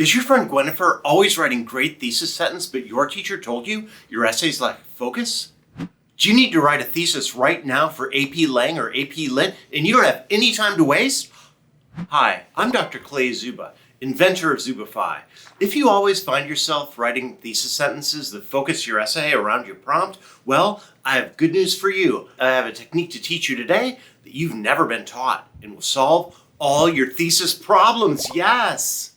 Is your friend Gwenifer always writing great thesis sentence, but your teacher told you your essays lack focus? Do you need to write a thesis right now for AP Lang or AP Lit, and you don't have any time to waste? Hi, I'm Dr. Clay Zuba, inventor of Zubify. If you always find yourself writing thesis sentences that focus your essay around your prompt, well, I have good news for you. I have a technique to teach you today that you've never been taught and will solve all your thesis problems. Yes!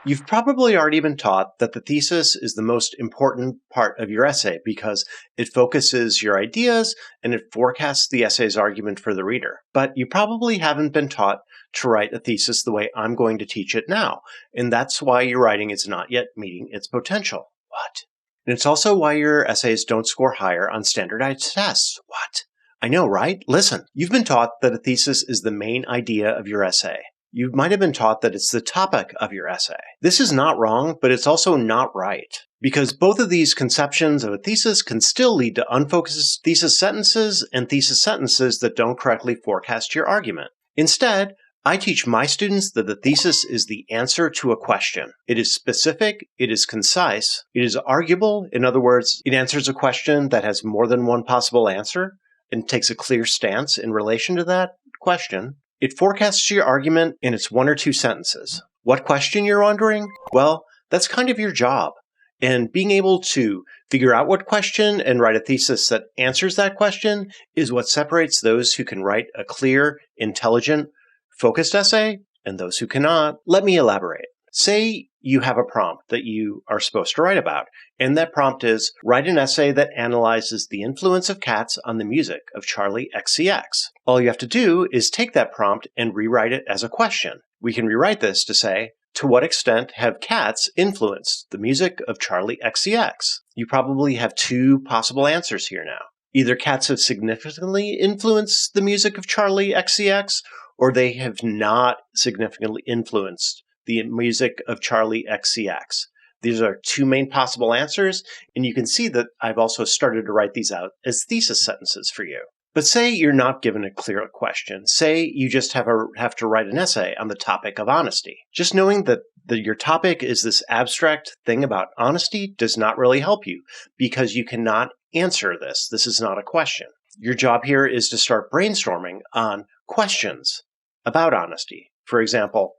You've probably already been taught that the thesis is the most important part of your essay because it focuses your ideas and it forecasts the essay's argument for the reader. But you probably haven't been taught to write a thesis the way I'm going to teach it now, and that's why your writing is not yet meeting its potential. What? And it's also why your essays don't score higher on standardized tests. What? I know, right? Listen, you've been taught that a thesis is the main idea of your essay. You might have been taught that it's the topic of your essay. This is not wrong, but it's also not right. Because both of these conceptions of a thesis can still lead to unfocused thesis sentences and thesis sentences that don't correctly forecast your argument. Instead, I teach my students that the thesis is the answer to a question. It is specific, it is concise, it is arguable. In other words, it answers a question that has more than one possible answer and takes a clear stance in relation to that question. It forecasts your argument in its one or two sentences. What question you're wondering? Well, that's kind of your job. And being able to figure out what question and write a thesis that answers that question is what separates those who can write a clear, intelligent, focused essay and those who cannot. Let me elaborate. Say you have a prompt that you are supposed to write about, and that prompt is, write an essay that analyzes the influence of cats on the music of Charli XCX. All you have to do is take that prompt and rewrite it as a question. We can rewrite this to say, to what extent have cats influenced the music of Charli XCX? You probably have two possible answers here now. Either cats have significantly influenced the music of Charli XCX, or they have not significantly influenced the music of Charli XCX. These are two main possible answers, and you can see that I've also started to write these out as thesis sentences for you. But say you're not given a clear question. Say you just have to write an essay on the topic of honesty. Just knowing that your topic is this abstract thing about honesty does not really help you because you cannot answer this. This is not a question. Your job here is to start brainstorming on questions about honesty. For example,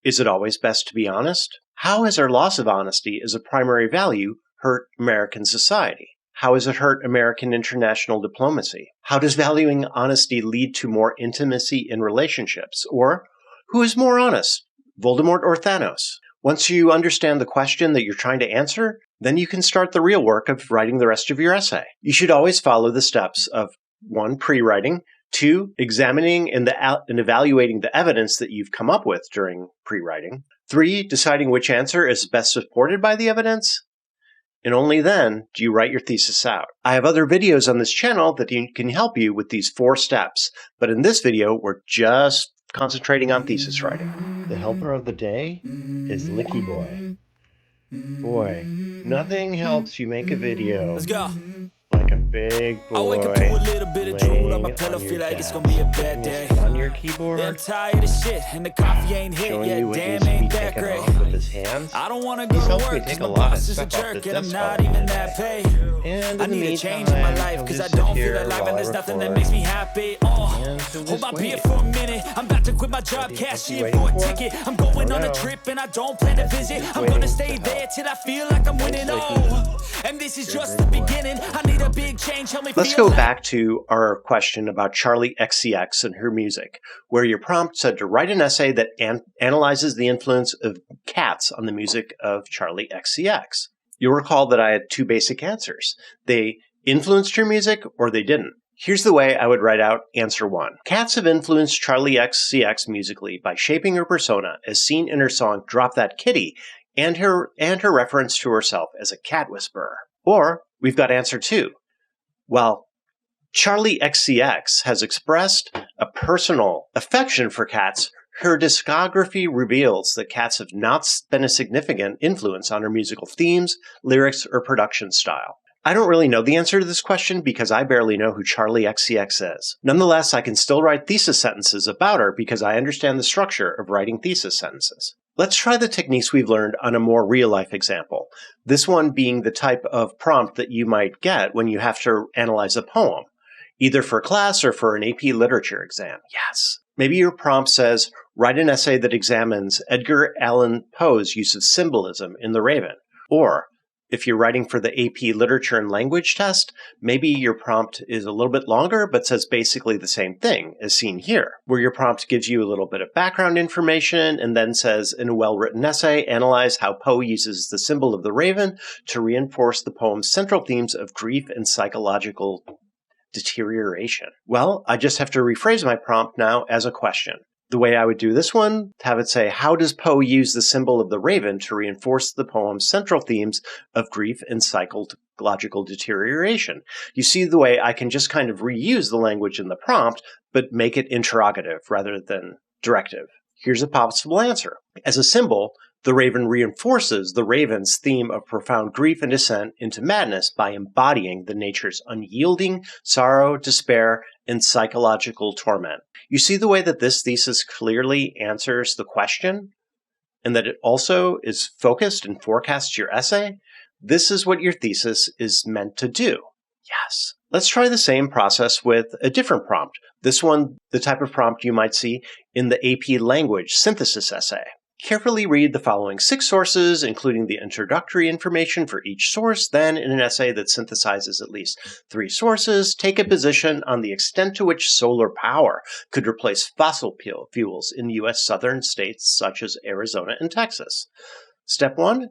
is it always best to be honest? How has our loss of honesty as a primary value hurt American society? How has it hurt American international diplomacy? How does valuing honesty lead to more intimacy in relationships? Or, who is more honest, Voldemort or Thanos? Once you understand the question that you're trying to answer, then you can start the real work of writing the rest of your essay. You should always follow the steps of 1. Pre-writing, 2. Examining and evaluating the evidence that you've come up with during pre-writing, 3. Deciding which answer is best supported by the evidence, and only then do you write your thesis out. I have other videos on this channel that can help you with these 4 steps, but in this video, we're just concentrating on thesis writing. The helper of the day is Licky Boy. Boy, nothing helps you make a video. Let's go. Like a big boy. I wake up to a little bit of drool on my pillow, feel like it's gonna be a bad day. On your keyboard. I'm tired of shit, and the coffee ain't hit yet. Damn, ain't that great. With his hands. I don't wanna go to work, cause my boss is a jerk, and I'm not even that paid. I need a change in my life, cause I don't feel alive, and there's nothing that makes me happy. Hold my beer for a minute. I'm about to quit my job, cash in for a ticket. I'm going on a trip, and I don't plan to visit. I'm gonna stay there till I feel like I'm winning. And this is just the beginning. I need a big change. Help me. Let's go back to our question about Charli XCX and her music, where your prompt said to write an essay that analyzes the influence of cats on the music of Charli XCX. You'll recall that I had 2 basic answers. They influenced her music or they didn't. Here's the way I would write out answer 1. Cats have influenced Charli XCX musically by shaping her persona as seen in her song Drop That Kitty and her reference to herself as a cat whisperer. Or we've got answer 2. Well, Charli XCX has expressed a personal affection for cats. Her discography reveals that cats have not been a significant influence on her musical themes, lyrics, or production style. I don't really know the answer to this question because I barely know who Charlie XCX is. Nonetheless, I can still write thesis sentences about her because I understand the structure of writing thesis sentences. Let's try the techniques we've learned on a more real-life example, this one being the type of prompt that you might get when you have to analyze a poem, either for class or for an AP literature exam. Yes. Maybe your prompt says, write an essay that examines Edgar Allan Poe's use of symbolism in The Raven. Or, if you're writing for the AP Literature and Language test, maybe your prompt is a little bit longer but says basically the same thing as seen here, where your prompt gives you a little bit of background information and then says, in a well-written essay, analyze how Poe uses the symbol of the raven to reinforce the poem's central themes of grief and psychological deterioration. Well, I just have to rephrase my prompt now as a question. The way I would do this one, have it say, how does Poe use the symbol of the raven to reinforce the poem's central themes of grief and psychological deterioration? You see the way I can just kind of reuse the language in the prompt, but make it interrogative rather than directive. Here's a possible answer. As a symbol, the raven reinforces the raven's theme of profound grief and descent into madness by embodying the nature's unyielding sorrow, despair, and psychological torment. You see the way that this thesis clearly answers the question, and that it also is focused and forecasts your essay? This is what your thesis is meant to do. Yes. Let's try the same process with a different prompt. This one, the type of prompt you might see in the AP Language synthesis essay. Carefully read the following 6 sources, including the introductory information for each source. Then, in an essay that synthesizes at least 3 sources, take a position on the extent to which solar power could replace fossil fuels in U.S. southern states such as Arizona and Texas. Step 1,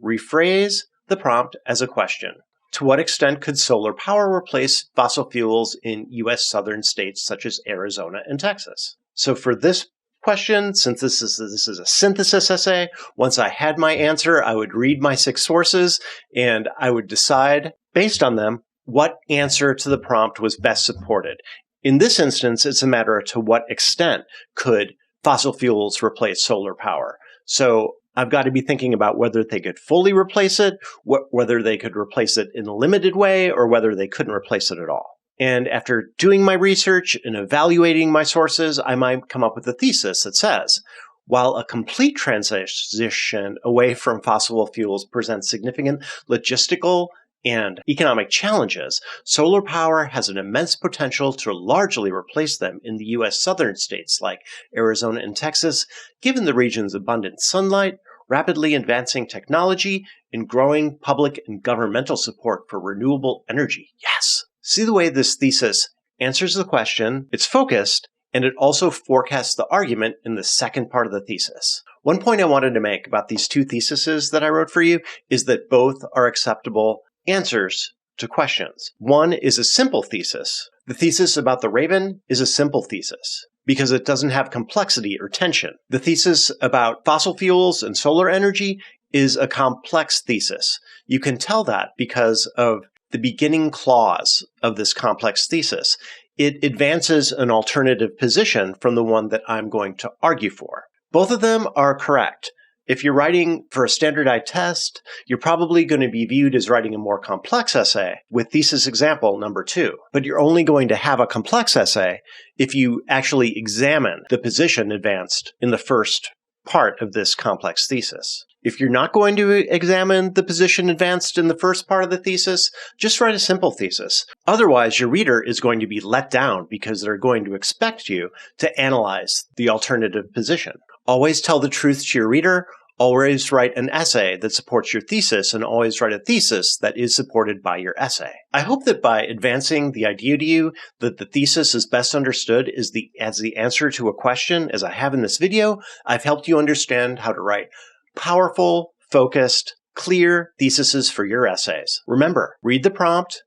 rephrase the prompt as a question. To what extent could solar power replace fossil fuels in U.S. southern states such as Arizona and Texas? So for this question, since this is a synthesis essay, once I had my answer, I would read my 6 sources and I would decide, based on them, what answer to the prompt was best supported. In this instance, it's a matter of to what extent could fossil fuels replace solar power. So I've got to be thinking about whether they could fully replace it, whether they could replace it in a limited way, or whether they couldn't replace it at all. And after doing my research and evaluating my sources, I might come up with a thesis that says, while a complete transition away from fossil fuels presents significant logistical and economic challenges, solar power has an immense potential to largely replace them in the U.S. southern states like Arizona and Texas, given the region's abundant sunlight, rapidly advancing technology, and growing public and governmental support for renewable energy. Yes! See the way this thesis answers the question, it's focused, and it also forecasts the argument in the second part of the thesis. One point I wanted to make about these 2 theses that I wrote for you is that both are acceptable answers to questions. One is a simple thesis. The thesis about the raven is a simple thesis because it doesn't have complexity or tension. The thesis about fossil fuels and solar energy is a complex thesis. You can tell that because of the beginning clause of this complex thesis. It advances an alternative position from the one that I'm going to argue for. Both of them are correct. If you're writing for a standardized test, you're probably going to be viewed as writing a more complex essay with thesis example number 2. But you're only going to have a complex essay if you actually examine the position advanced in the first part of this complex thesis. If you're not going to examine the position advanced in the first part of the thesis, just write a simple thesis. Otherwise, your reader is going to be let down because they're going to expect you to analyze the alternative position. Always tell the truth to your reader. Always write an essay that supports your thesis, and always write a thesis that is supported by your essay. I hope that by advancing the idea to you that the thesis is best understood as the answer to a question, as I have in this video, I've helped you understand how to write powerful, focused, clear theses for your essays. Remember, read the prompt,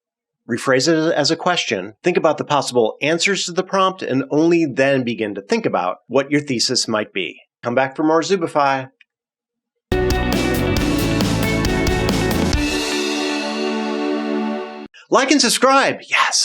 rephrase it as a question, think about the possible answers to the prompt, and only then begin to think about what your thesis might be. Come back for more Zubify. Like and subscribe. Yes.